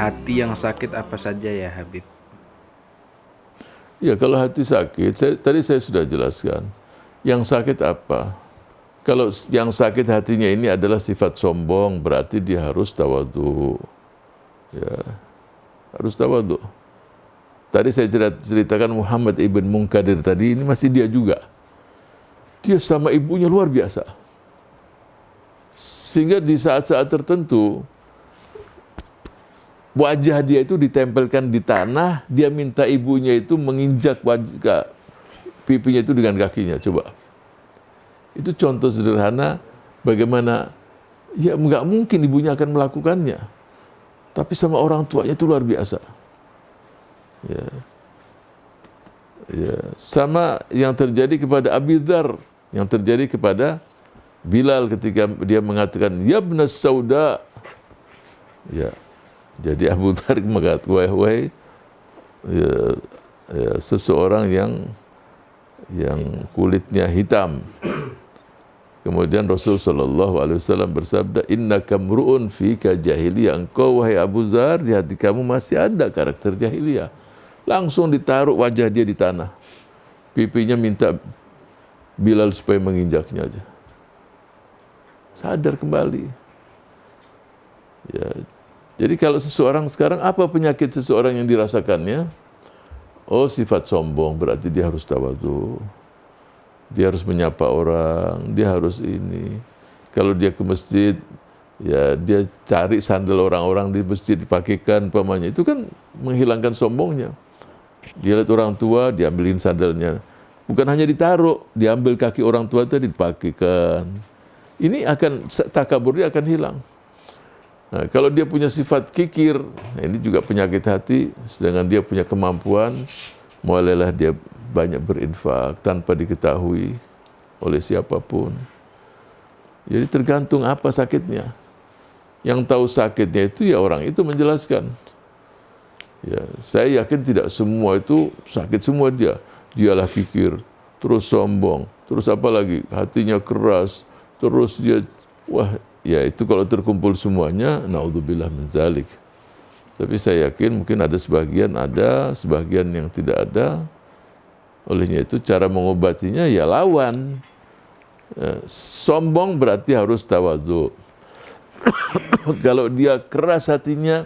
hati yang sakit apa saja ya Habib? Ya, kalau hati sakit, tadi saya sudah jelaskan. Yang sakit apa? Kalau yang sakit hatinya ini adalah sifat sombong, berarti dia harus tawadhu. Ya, harus tawadhu. Tadi saya ceritakan Muhammad ibn Munkadir tadi, ini masih dia juga. Dia sama ibunya luar biasa. Sehingga di saat-saat tertentu, wajah dia itu ditempelkan di tanah, dia minta ibunya itu menginjak wajah pipinya itu dengan kakinya. Coba. Itu contoh sederhana bagaimana, ya nggak mungkin ibunya akan melakukannya. Tapi sama orang tuanya itu luar biasa. Ya. Ya. Sama yang terjadi kepada Abi Dzar, yang terjadi kepada Bilal ketika dia mengatakan, ya ibnas sauda. Ya. Jadi Abu Dzar mengatakan, wahai seseorang yang kulitnya hitam. Kemudian Rasul SAW bersabda, innaka mru'un fika jahiliyah. Engkau wahai Abu Dzar, di hati kamu masih ada karakter jahiliyah. Langsung ditaruh wajah dia di tanah. Pipinya minta Bilal supaya menginjaknya aja. Sadar kembali. Ya. Jadi kalau seseorang sekarang, apa penyakit seseorang yang dirasakannya? Oh, sifat sombong, berarti dia harus tawadhu. Dia harus menyapa orang, dia harus ini. Kalau dia ke masjid, ya dia cari sandal orang-orang di masjid dipakaikan umpamanya. Itu kan menghilangkan sombongnya. Dia lihat orang tua, diambilin sandalnya. Bukan hanya ditaruh, diambil kaki orang tua tadi dipakaikan. Ini akan, takabur dia akan hilang. Nah, kalau dia punya sifat kikir, nah ini juga penyakit hati, sedangkan dia punya kemampuan, mulailah dia banyak berinfak tanpa diketahui oleh siapapun. Jadi tergantung apa sakitnya. Yang tahu sakitnya itu ya orang itu menjelaskan. Ya, saya yakin tidak semua itu sakit semua dia. Dialah kikir, terus sombong, terus apa lagi? Hatinya keras, terus dia, wah, ya itu kalau terkumpul semuanya, naudzubillah min dzalik. Tapi saya yakin mungkin ada, sebagian yang tidak ada. Olehnya itu cara mengobatinya ya lawan. Sombong berarti harus tawadhu. Kalau dia keras hatinya,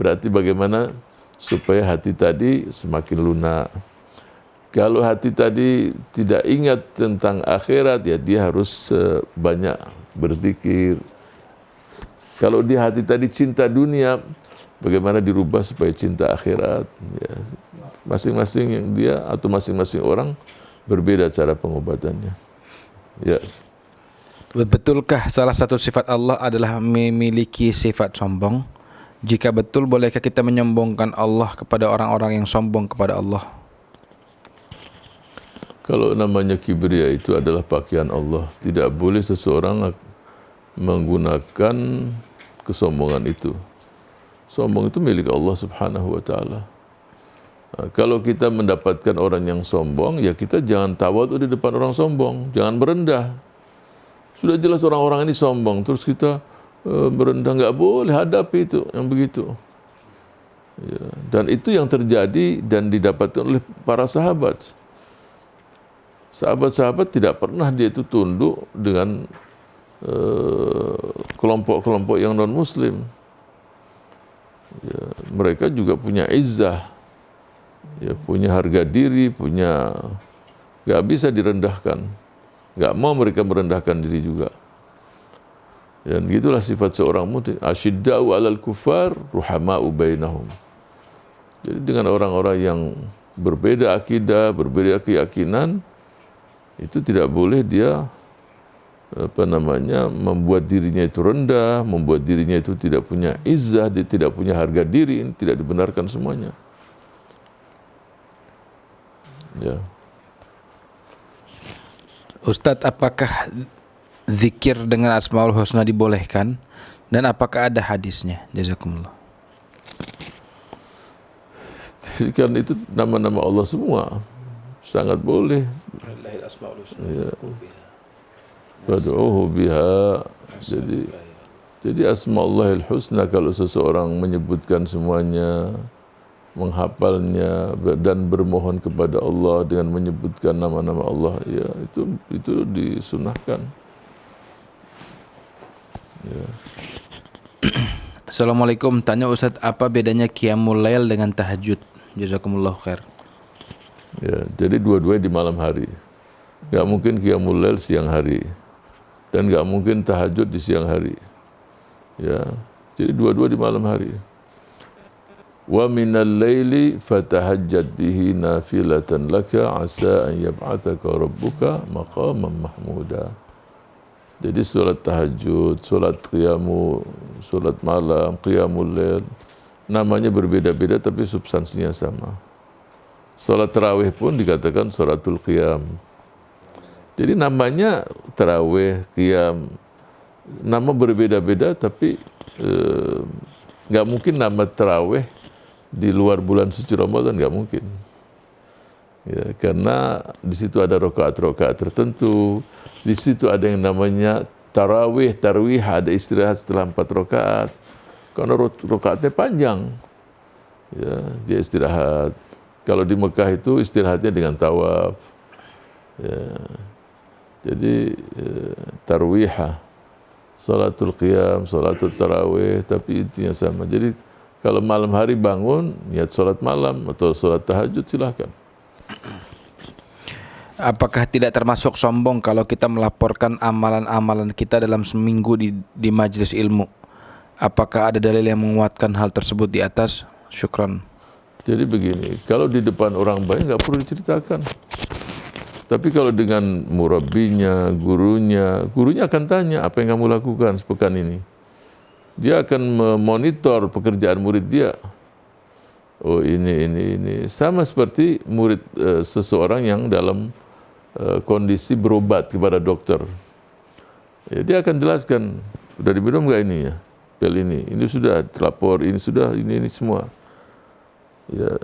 berarti bagaimana supaya hati tadi semakin lunak. Kalau hati tadi tidak ingat tentang akhirat, ya dia harus banyak berzikir. Kalau di hati tadi cinta dunia, bagaimana dirubah supaya cinta akhirat? Ya, masing-masing yang dia atau masing-masing orang berbeda cara pengobatannya. Yes. Betulkah salah satu sifat Allah adalah memiliki sifat sombong? Jika betul, bolehkah kita menyombongkan Allah kepada orang-orang yang sombong kepada Allah? Kalau namanya kibria itu adalah pakaian Allah. Tidak boleh seseorang menggunakan kesombongan itu. Sombong itu milik Allah Subhanahu wa ta'ala. Nah, kalau kita mendapatkan orang yang sombong, ya kita jangan tawadhu di depan orang sombong, jangan merendah. Sudah jelas orang-orang ini sombong, terus kita merendah, nggak boleh, hadapi itu yang begitu. Ya, dan itu yang terjadi dan didapatkan oleh para sahabat. Sahabat-sahabat tidak pernah dia itu tunduk dengan kelompok-kelompok yang non-muslim. Ya, mereka juga punya izzah, ya, punya harga diri, gak bisa direndahkan. Gak mau mereka merendahkan diri juga. Dan gitulah sifat seorang mukmin. Asyidda'u 'alal kufar, ruhama'u bainahum. Jadi dengan orang-orang yang berbeda akidah, berbeda keyakinan, itu tidak boleh dia membuat dirinya itu rendah, membuat dirinya itu tidak punya izzah, dia tidak punya harga diri. Ini tidak dibenarkan semuanya. Ya. Ustadz, apakah zikir dengan Asmaul Husna dibolehkan dan apakah ada hadisnya? Jazakumullah. Jadi kan itu nama-nama Allah semua, sangat boleh. Ya. Wad'uhu biha. Jadi Jadi Asma'ullahil Husna kalau seseorang menyebutkan semuanya, menghafalnya dan bermohon kepada Allah dengan menyebutkan nama-nama Allah, ya itu disunahkan. Ya. Assalamualaikum, tanya Ustaz, apa bedanya Qiyamul Lail dengan tahajud? Jazakumullah khair. Ya, jadi dua-duanya di malam hari. Gak mungkin Qiyamul Lail siang hari, dan gak mungkin tahajud di siang hari. Ya, jadi dua-dua di malam hari. Wa minal laili fatahajjad bihi nafilatan laka asa an yab'athaka rabbuka maqaman mahmuda. Jadi solat tahajud, solat malam, qiyamul lail, namanya berbeda-beda tapi substansinya sama. Solat tarawih pun dikatakan solatul qiyam. Jadi namanya tarawih, qiyam, nama berbeda-beda tapi nggak mungkin nama tarawih di luar bulan suci Ramadan, nggak mungkin. Ya, karena di situ ada rakaat-rakaat tertentu, di situ ada yang namanya tarawih, ada istirahat setelah 4 rakaat. Karena rakaatnya panjang, ya, dia istirahat. Kalau di Mekah itu istirahatnya dengan tawaf. Ya, jadi tarwihah, salatul qiyam, salatul tarawih, tapi intinya sama. Jadi kalau malam hari bangun, niat salat malam atau salat tahajud silahkan. Apakah tidak termasuk sombong kalau kita melaporkan amalan-amalan kita dalam seminggu di majelis ilmu? Apakah ada dalil yang menguatkan hal tersebut di atas? Syukran. Jadi begini, kalau di depan orang banyak nggak perlu diceritakan. Tapi kalau dengan murabbinya, gurunya akan tanya apa yang kamu lakukan sepekan ini. Dia akan memonitor pekerjaan murid dia. Oh ini. Sama seperti murid seseorang yang dalam kondisi berobat kepada dokter. Ya, dia akan jelaskan, sudah diminum nggak ini ya? Pil ini sudah terlapor, ini sudah, ini semua. Ya.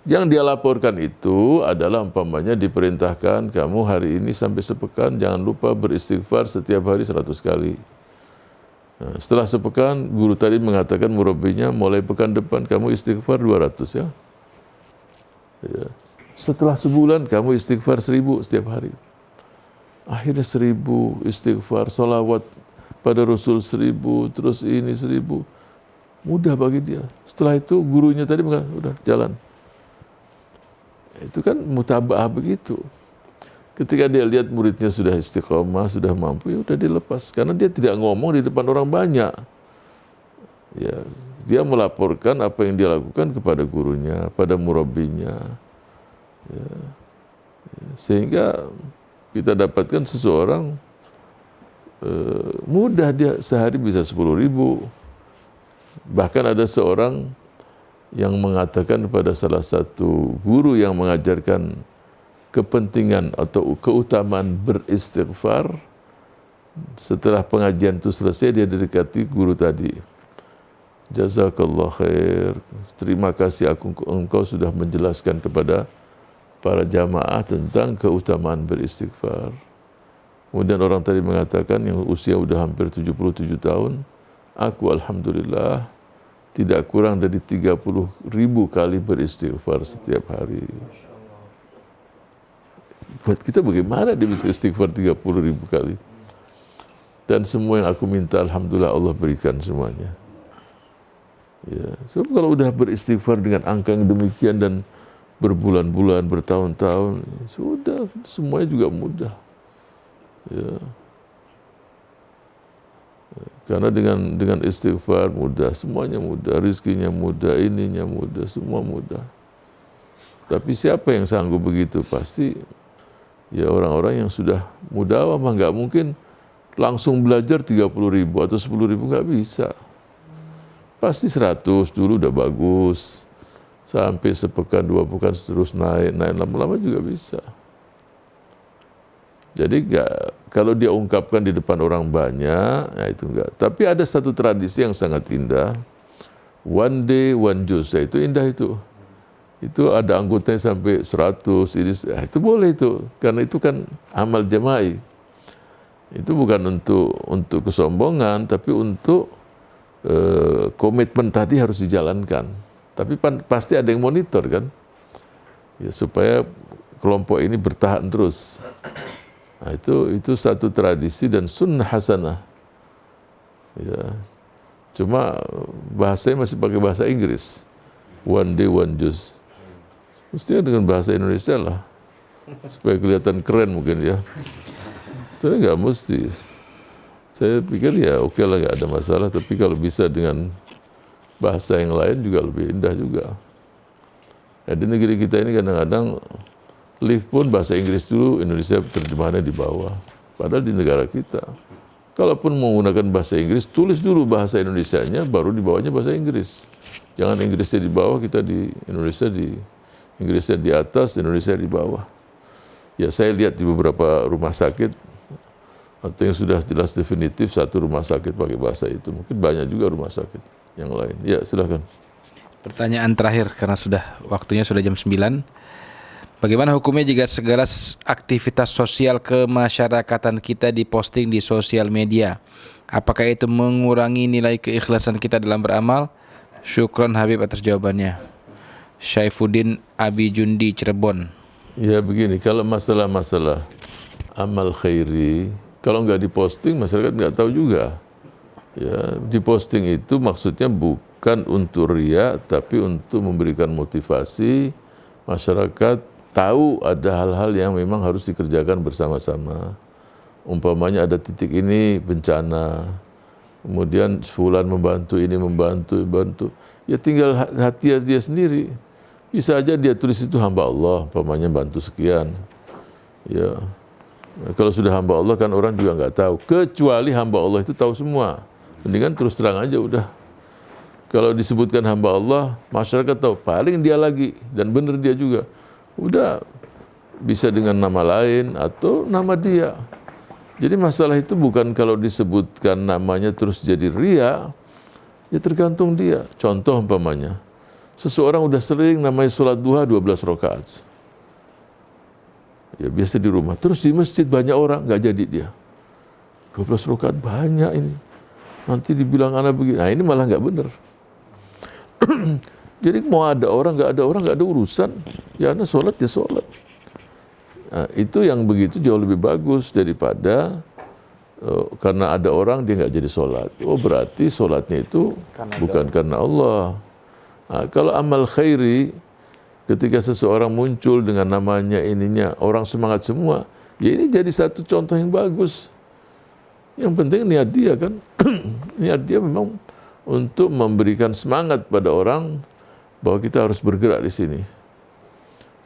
Yang dia laporkan itu adalah umpamanya diperintahkan kamu hari ini sampai sepekan jangan lupa beristighfar setiap hari 100 kali. Nah, setelah sepekan guru tadi mengatakan murabbinya mulai pekan depan kamu istighfar 200 ya. Ya. Setelah sebulan kamu istighfar 1000 setiap hari. Akhirnya 1000 istighfar, salawat pada Rasul 1000, terus ini 1000. Mudah bagi dia. Setelah itu gurunya tadi mengatakan, udah jalan. Itu kan mutabaah begitu. Ketika dia lihat muridnya sudah istiqomah, sudah mampu, ya udah dilepas. Karena dia tidak ngomong di depan orang banyak. Ya, dia melaporkan apa yang dia lakukan kepada gurunya, pada murabbinya. Ya. Sehingga kita dapatkan seseorang mudah dia sehari bisa 10.000. Bahkan ada seorang yang mengatakan kepada salah satu guru yang mengajarkan kepentingan atau keutamaan beristighfar, setelah pengajian itu selesai dia didekati guru tadi. Jazakallah khair, terima kasih engkau sudah menjelaskan kepada para jamaah tentang keutamaan beristighfar. Kemudian orang tadi mengatakan yang usia sudah hampir 77 tahun, aku alhamdulillah tidak kurang dari 30.000 kali beristighfar setiap hari. Buat kita bagaimana dia bisa istighfar 30.000 kali? Dan semua yang aku minta alhamdulillah Allah berikan semuanya. Ya, sebab kalau udah beristighfar dengan angka yang demikian dan berbulan-bulan, bertahun-tahun, sudah semuanya juga mudah. Ya. Karena dengan istighfar mudah, semuanya mudah, rizkinya mudah, ininya mudah, semua mudah. Tapi siapa yang sanggup begitu? Pasti ya orang-orang yang sudah mudawamah, nggak mungkin langsung belajar 30.000 atau 10.000, nggak bisa. Pasti 100 dulu udah bagus, sampai sepekan, 2 pekan terus naik lama-lama juga bisa. Jadi kalau dia ungkapkan di depan orang banyak, ya itu enggak. Tapi ada satu tradisi yang sangat indah. One day, one juz, itu indah itu. Itu ada anggotanya sampai 100, itu boleh itu. Karena itu kan amal jama'i. Itu bukan untuk kesombongan, tapi untuk komitmen tadi harus dijalankan. Tapi pasti ada yang monitor kan, ya, supaya kelompok ini bertahan terus. Nah, itu satu tradisi dan sunnah hasanah. Ya, cuma bahasanya masih pakai bahasa Inggris. One day, one juice. Mestinya dengan bahasa Indonesia lah, supaya kelihatan keren mungkin ya. Itu nggak mesti. Saya pikir ya oke lah, nggak ada masalah. Tapi kalau bisa dengan bahasa yang lain juga lebih indah juga. Ya, di negeri kita ini kadang-kadang lift pun bahasa Inggris dulu, Indonesia terjemahannya di bawah. Padahal di negara kita, kalaupun menggunakan bahasa Inggris, tulis dulu bahasa Indonesianya, baru di bawahnya bahasa Inggris. Jangan Inggrisnya di bawah, kita di Indonesia Inggrisnya di atas, Indonesia di bawah. Ya saya lihat di beberapa rumah sakit, atau yang sudah jelas definitif satu rumah sakit pakai bahasa itu. Mungkin banyak juga rumah sakit yang lain. Ya silakan. Pertanyaan terakhir karena waktunya sudah jam 9. Bagaimana hukumnya jika segala aktivitas sosial kemasyarakatan kita diposting di sosial media? Apakah itu mengurangi nilai keikhlasan kita dalam beramal? Syukron Habib atas jawabannya. Syaifuddin Abi Jundi, Cirebon. Ya begini, kalau masalah-masalah amal khairi, kalau nggak diposting masyarakat nggak tahu juga. Ya, diposting itu maksudnya bukan untuk riya, tapi untuk memberikan motivasi masyarakat tahu ada hal-hal yang memang harus dikerjakan bersama-sama. Umpamanya ada titik ini bencana, kemudian fulan membantu ini, membantu. Ya tinggal hati dia sendiri. Bisa aja dia tulis itu hamba Allah, umpamanya bantu sekian. Ya, kalau sudah hamba Allah kan orang juga nggak tahu. Kecuali hamba Allah itu tahu semua. Mendingan terus terang aja udah. Kalau disebutkan hamba Allah, masyarakat tahu paling dia lagi dan benar dia juga. Udah bisa dengan nama lain atau nama dia. Jadi masalah itu bukan kalau disebutkan namanya terus jadi ria, ya tergantung dia. Contoh umpamanya, seseorang udah sering namanya sholat duha 12 rakaat. Ya biasa di rumah, terus di masjid banyak orang, nggak jadi dia. 12 rakaat banyak ini. Nanti dibilang anak begini, nah ini malah nggak benar. Jadi mau ada orang, nggak ada urusan. Ya anak sholat, ya sholat. Nah, itu yang begitu jauh lebih bagus daripada karena ada orang dia nggak jadi sholat. Oh berarti sholatnya itu bukan karena Allah. Nah, kalau amal khairi, ketika seseorang muncul dengan namanya ininya, orang semangat semua, ya ini jadi satu contoh yang bagus. Yang penting niat dia kan, niat dia memang untuk memberikan semangat pada orang bahwa kita harus bergerak di sini.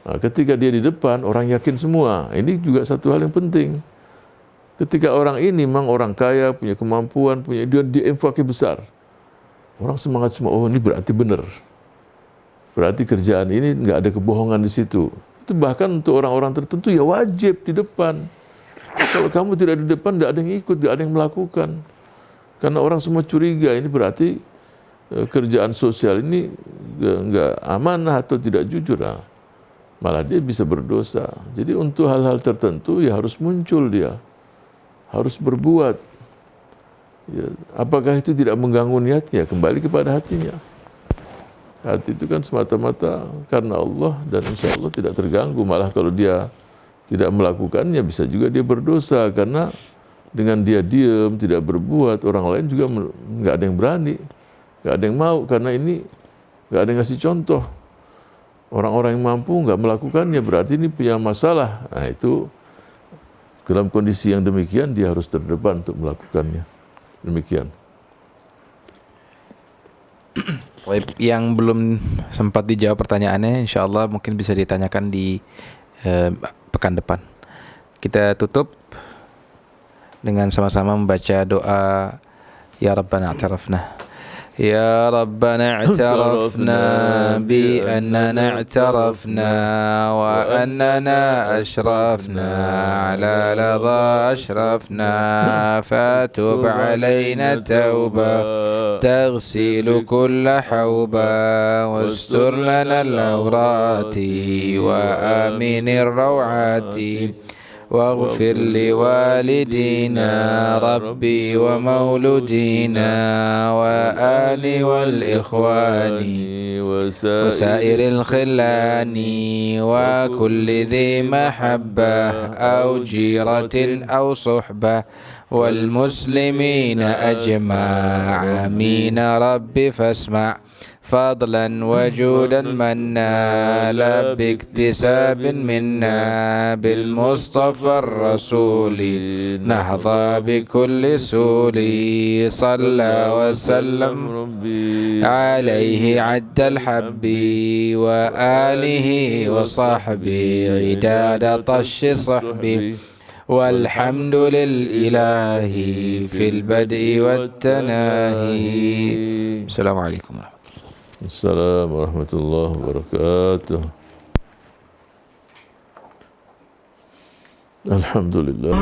Nah, ketika dia di depan, orang yakin semua. Ini juga satu hal yang penting. Ketika orang ini memang orang kaya, punya kemampuan, punya dia infaknya besar. Orang semangat semua, oh ini berarti benar. Berarti kerjaan ini nggak ada kebohongan di situ. Itu bahkan untuk orang-orang tertentu ya wajib di depan. Kalau kamu tidak di depan, nggak ada yang ikut, nggak ada yang melakukan. Karena orang semua curiga, ini berarti kerjaan sosial ini nggak amanah atau tidak jujur. Nah, malah dia bisa berdosa. Jadi untuk hal-hal tertentu ya harus muncul dia, harus berbuat. Ya, apakah itu tidak mengganggu niatnya? Kembali kepada hatinya. Hati itu kan semata-mata karena Allah dan insya Allah tidak terganggu. Malah kalau dia tidak melakukannya bisa juga dia berdosa. Karena dengan dia diam, tidak berbuat, orang lain juga nggak ada yang berani. Nggak ada yang mau karena ini nggak ada yang ngasih contoh. Orang-orang yang mampu nggak melakukannya berarti ini punya masalah. Nah itu dalam kondisi yang demikian dia harus terdepan untuk melakukannya. Demikian. Yang belum sempat dijawab pertanyaannya, insya Allah mungkin bisa ditanyakan di pekan depan. Kita tutup dengan sama-sama membaca doa Ya Rabbana A'tarafna. يا ربنا اعترفنا بأننا اعترفنا وأننا أشرفنا على لظى أشرفنا فتب علينا التوبة تغسل كل حوبة واستر لنا العورات وآمن الروعات واغفر لوالدينا ربي ومولودينا وآل والإخوان وسائر الخلان وكل ذي محبة أو جيرة أو صحبة والمسلمين أجمع آمين رب فاسمع فضلا وجودا منا لا باكتساب منا بالمصطفى الرسول نحظى بكل سول صلى وسلم عليه عد الحب وآله وصحبه عداد طش صحبه والحمد للإله في البدء والتناهي. السلام عليكم ورحمة الله. السلام ورحمة الله وبركاته. الحمد لله.